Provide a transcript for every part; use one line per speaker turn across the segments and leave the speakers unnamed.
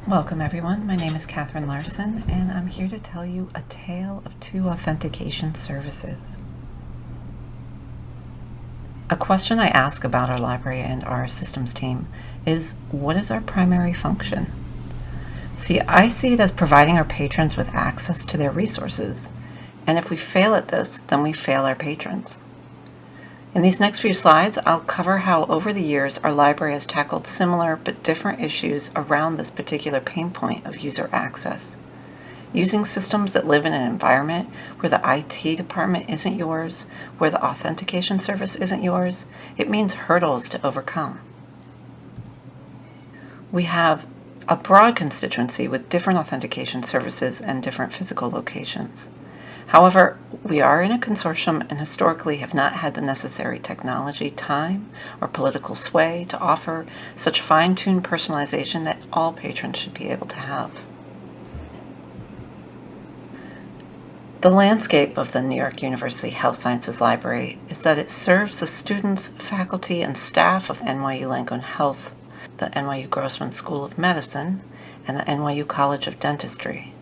Welcome everyone, my name is Catherine Larson and I'm here to tell you a tale of two authentication services. A question I ask about our library and our systems team is, what is our primary function? See, I see it as providing our patrons with access to their resources, and if we fail at this, then we fail our patrons. In these next few slides, I'll cover how over the years our library has tackled similar but different issues around this particular pain point of user access. Using systems that live in an environment where the IT department isn't yours, where the authentication service isn't yours, it means hurdles to overcome. We have a broad constituency with different authentication services and different physical locations. However, we are in a consortium and historically have not had the necessary technology, time, or political sway to offer such fine-tuned personalization that all patrons should be able to have. The landscape of the New York University Health Sciences Library is that it serves the students, faculty, and staff of NYU Langone Health, the NYU Grossman School of Medicine, and the NYU College of Dentistry.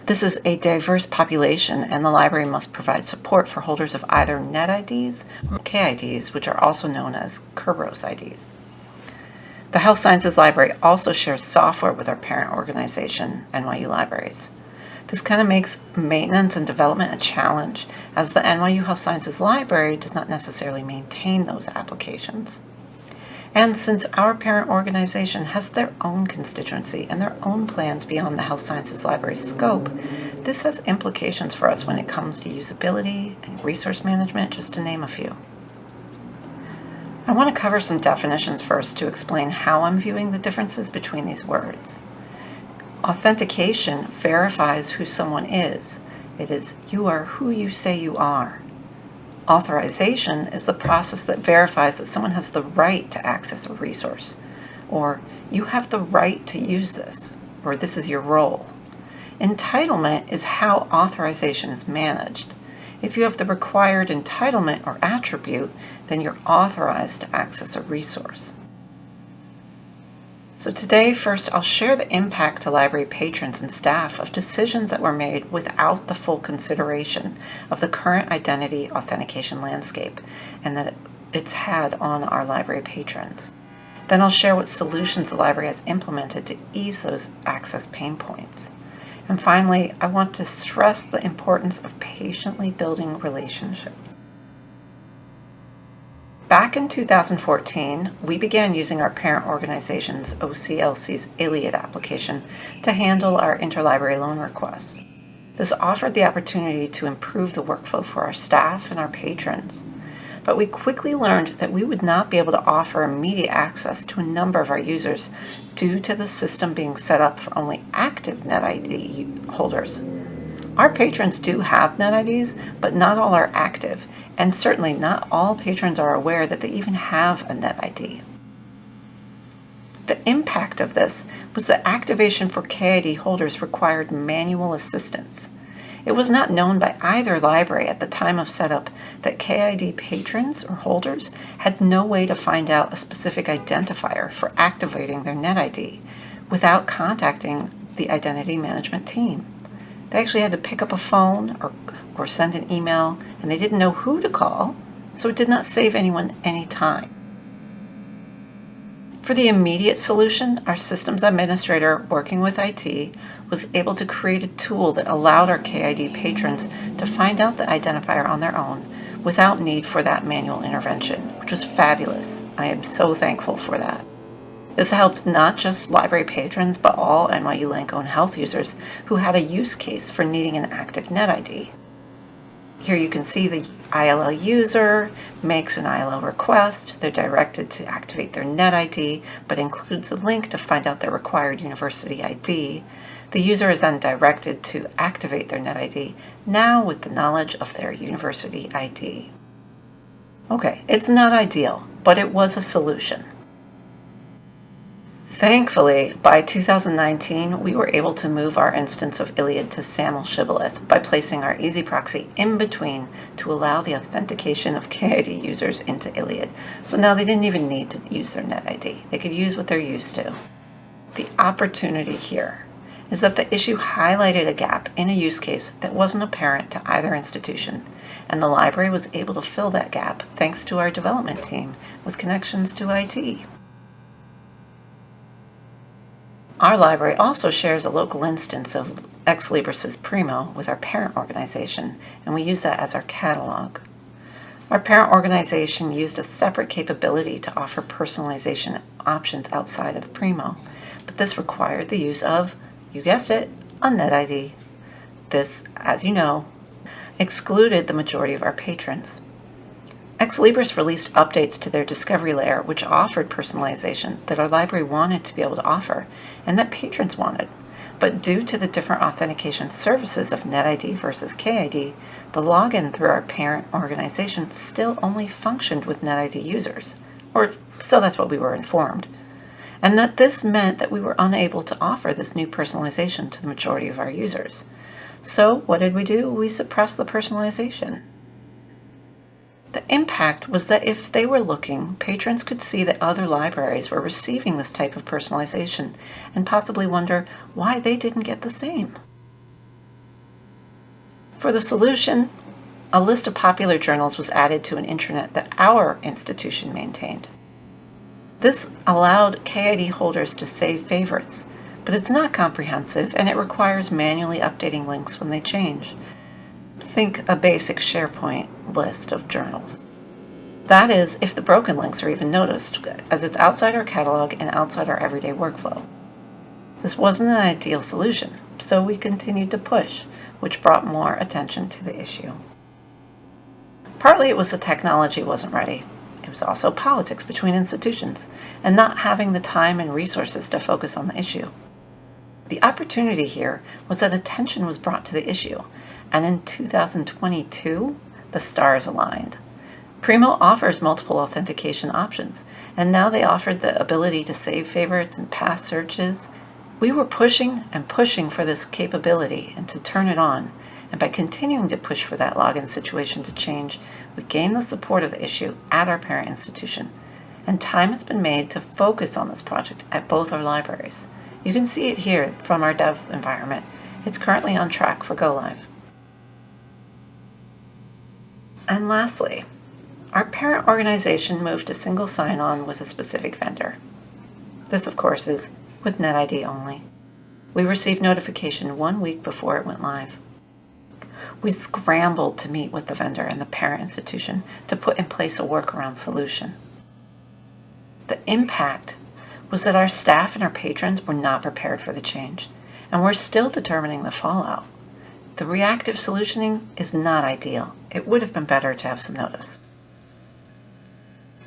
This is a diverse population, and the library must provide support for holders of either NetIDs or KIDs, which are also known as Kerberos IDs. The Health Sciences Library also shares software with our parent organization, NYU Libraries. This kind of makes maintenance and development a challenge, as the NYU Health Sciences Library does not necessarily maintain those applications. And since our parent organization has their own constituency and their own plans beyond the Health Sciences Library's scope, this has implications for us when it comes to usability and resource management, just to name a few. I want to cover some definitions first to explain how I'm viewing the differences between these words. Authentication verifies who someone is. It is, you are who you say you are. Authorization is the process that verifies that someone has the right to access a resource, or you have the right to use this, or this is your role. Entitlement is how authorization is managed. If you have the required entitlement or attribute, then you're authorized to access a resource. So today, first, I'll share the impact to library patrons and staff of decisions that were made without the full consideration of the current identity authentication landscape and that it's had on our library patrons. Then I'll share what solutions the library has implemented to ease those access pain points. And finally, I want to stress the importance of patiently building relationships. Back in 2014, we began using our parent organization's OCLC's Iliad application to handle our interlibrary loan requests. This offered the opportunity to improve the workflow for our staff and our patrons. But we quickly learned that we would not be able to offer immediate access to a number of our users due to the system being set up for only active NetID holders. Our patrons do have NetIDs, but not all are active, and certainly not all patrons are aware that they even have a NetID. The impact of this was that activation for KID holders required manual assistance. It was not known by either library at the time of setup that KID patrons or holders had no way to find out a specific identifier for activating their NetID without contacting the identity management team. They actually had to pick up a phone or send an email, and they didn't know who to call, so it did not save anyone any time. For the immediate solution, our systems administrator, working with IT, was able to create a tool that allowed our KID patrons to find out the identifier on their own without need for that manual intervention, which was fabulous. I am so thankful for that. This helped not just library patrons, but all NYU Langone Health users who had a use case for needing an active NetID. Here you can see the ILL user makes an ILL request. They're directed to activate their NetID, but includes a link to find out their required university ID. The user is then directed to activate their NetID, now with the knowledge of their university ID. Okay, it's not ideal, but it was a solution. Thankfully, by 2019, we were able to move our instance of Iliad to SAML Shibboleth by placing our easy proxy in between to allow the authentication of KID users into Iliad. So now they didn't even need to use their NetID. They could use what they're used to. The opportunity here is that the issue highlighted a gap in a use case that wasn't apparent to either institution, and the library was able to fill that gap thanks to our development team with connections to IT. Our library also shares a local instance of Ex Libris' Primo with our parent organization, and we use that as our catalog. Our parent organization used a separate capability to offer personalization options outside of Primo, but this required the use of, you guessed it, a NetID. This, as you know, excluded the majority of our patrons. Ex Libris released updates to their discovery layer which offered personalization that our library wanted to be able to offer and that patrons wanted. But due to the different authentication services of NetID versus KID, the login through our parent organization still only functioned with NetID users, or so that's what we were informed, and that this meant that we were unable to offer this new personalization to the majority of our users. So what did we do? We suppressed the personalization. The impact was that if they were looking, patrons could see that other libraries were receiving this type of personalization and possibly wonder why they didn't get the same. For the solution, a list of popular journals was added to an intranet that our institution maintained. This allowed KID holders to save favorites, but it's not comprehensive and it requires manually updating links when they change. Think a basic SharePoint list of journals. That is, if the broken links are even noticed, as it's outside our catalog and outside our everyday workflow. This wasn't an ideal solution, so we continued to push, which brought more attention to the issue. Partly it was the technology wasn't ready. It was also politics between institutions, and not having the time and resources to focus on the issue. The opportunity here was that attention was brought to the issue, and in 2022, the stars aligned. Primo offers multiple authentication options, and now they offered the ability to save favorites and past searches. We were pushing and pushing for this capability and to turn it on, and by continuing to push for that login situation to change, we gained the support of the issue at our parent institution, and time has been made to focus on this project at both our libraries. You can see it here from our dev environment. It's currently on track for go live. And lastly, our parent organization moved to single sign-on with a specific vendor. This, of course, is with NetID only. We received notification 1 week before it went live. We scrambled to meet with the vendor and the parent institution to put in place a workaround solution. The impact was that our staff and our patrons were not prepared for the change, and we're still determining the fallout. The reactive solutioning is not ideal. It would have been better to have some notice.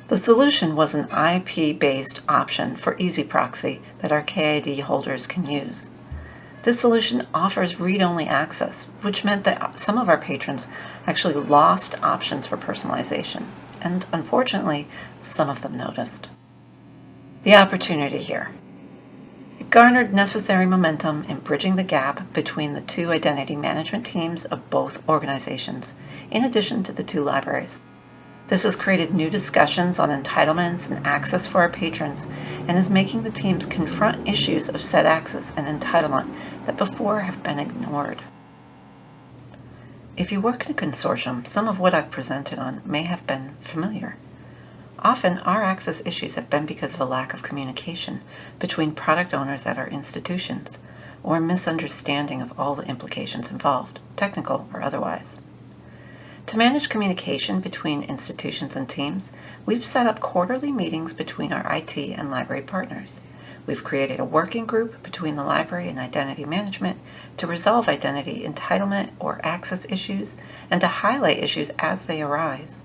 The solution was an IP-based option for Easy Proxy that our KID holders can use. This solution offers read-only access, which meant that some of our patrons actually lost options for personalization, and unfortunately, some of them noticed. The opportunity here. It garnered necessary momentum in bridging the gap between the two identity management teams of both organizations, in addition to the two libraries. This has created new discussions on entitlements and access for our patrons, and is making the teams confront issues of said access and entitlement that before have been ignored. If you work in a consortium, some of what I've presented on may have been familiar. Often, our access issues have been because of a lack of communication between product owners at our institutions, or a misunderstanding of all the implications involved, technical or otherwise. To manage communication between institutions and teams, we've set up quarterly meetings between our IT and library partners. We've created a working group between the library and identity management to resolve identity entitlement or access issues and to highlight issues as they arise.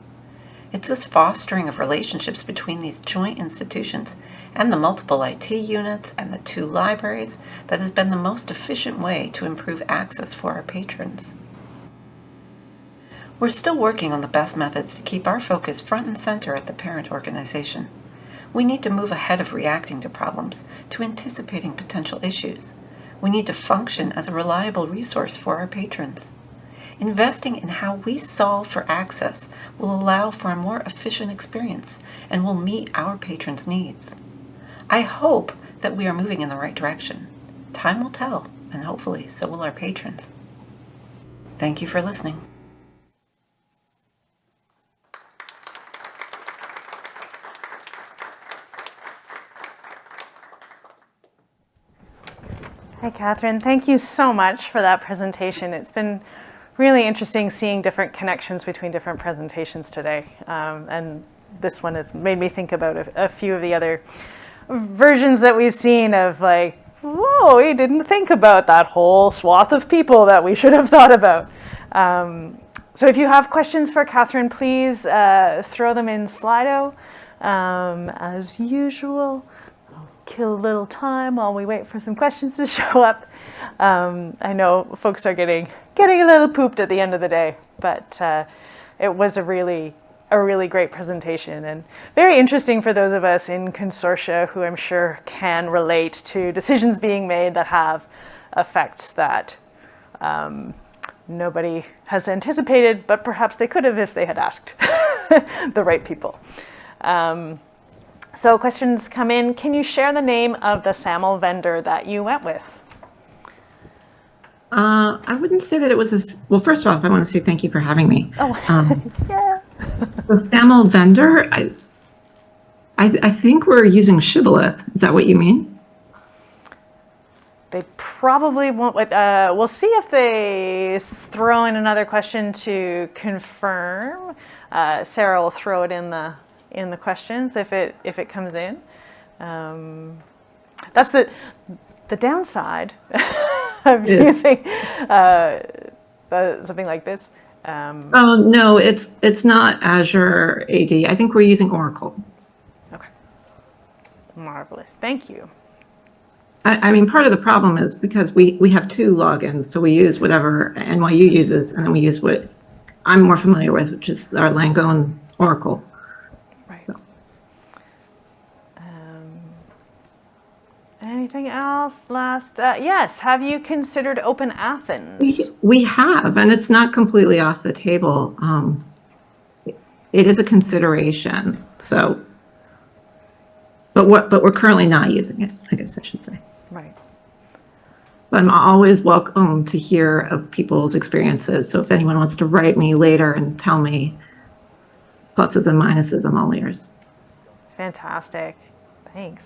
It's this fostering of relationships between these joint institutions and the multiple IT units and the two libraries that has been the most efficient way to improve access for our patrons. We're still working on the best methods to keep our focus front and center at the parent organization. We need to move ahead of reacting to problems, to anticipating potential issues. We need to function as a reliable resource for our patrons. Investing in how we solve for access will allow for a more efficient experience and will meet our patrons' needs. I hope that we are moving in the right direction. Time will tell, and hopefully so will our patrons. Thank you for listening.
Hi, Catherine. Thank you so much for that presentation. It's been really interesting seeing different connections between different presentations today. And this one has made me think about a few of the other versions that we've seen of like, whoa, we didn't think about that whole swath of people that we should have thought about. So if you have questions for Catherine, please throw them in Slido. As usual, kill a little time while we wait for some questions to show up. I know folks are getting a little pooped at the end of the day, but it was a really great presentation and very interesting for those of us in consortia who I'm sure can relate to decisions being made that have effects that nobody has anticipated, but perhaps they could have if they had asked the right people. So questions come in. Can you share the name of the SAML vendor that you went with?
I wouldn't say that it was well, first of all, I want to say thank you for having me.
Oh, yeah.
The SAML vendor, I think we're using Shibboleth. Is that what you mean?
They probably won't. We'll see if they throw in another question to confirm. Sarah will throw it in the questions if it comes in. That's the downside of using something like this.
Oh no, it's not Azure AD. I think we're using Oracle.
Okay, marvelous. Thank you.
I mean, part of the problem is because we have two logins, so we use whatever NYU uses, and then we use what I'm more familiar with, which is our Langone Oracle.
Right. So. Anything else? Yes. Have you considered Open Athens?
We have, and it's not completely off the table. It is a consideration. So, but we're currently not using it, I guess I should say.
Right.
But I'm always welcome to hear of people's experiences. So if anyone wants to write me later and tell me pluses and minuses, I'm all ears.
Fantastic. Thanks.